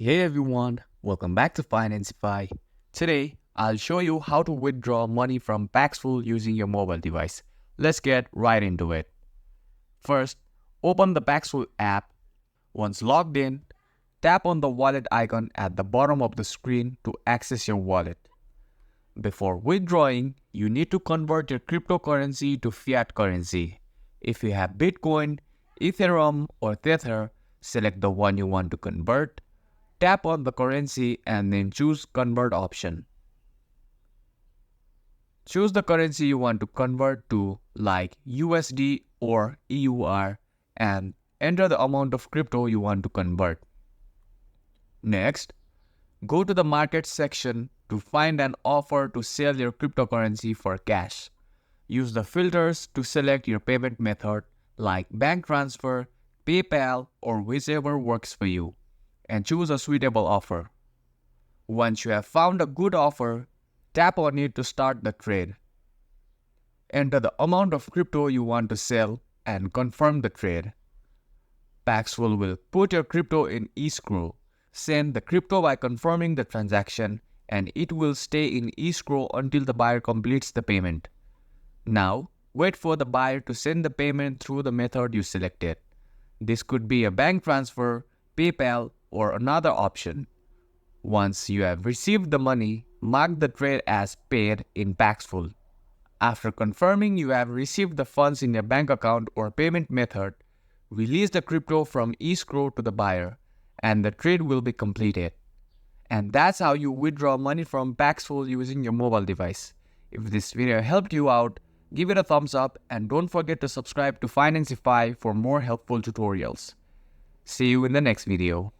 Hey everyone, welcome back to Financify. Today, I'll show you how to withdraw money from Paxful using your mobile device. Let's get right into it. First, open the Paxful app. Once logged in, tap on the wallet icon at the bottom of the screen to access your wallet. Before withdrawing, you need to convert your cryptocurrency to fiat currency. If you have Bitcoin, Ethereum, or Tether, select the one you want to convert. Tap on the currency and then choose Convert option. Choose the currency you want to convert to, like USD or EUR, and enter the amount of crypto you want to convert. Next, go to the Market section to find an offer to sell your cryptocurrency for cash. Use the filters to select your payment method, like bank transfer, PayPal, or whichever works for you, and choose a suitable offer. Once you have found a good offer, tap on it to start the trade. Enter the amount of crypto you want to sell and confirm the trade. Paxful will put your crypto in escrow. Send the crypto by confirming the transaction, and it will stay in escrow until the buyer completes the payment. Now, wait for the buyer to send the payment through the method you selected. This could be a bank transfer, PayPal, or another option. Once you have received the money, mark the trade as paid in Paxful. After confirming you have received the funds in your bank account or payment method, release the crypto from escrow to the buyer, and the trade will be completed. And that's how you withdraw money from Paxful using your mobile device. If this video helped you out, give it a thumbs up and don't forget to subscribe to Financify for more helpful tutorials. See you in the next video.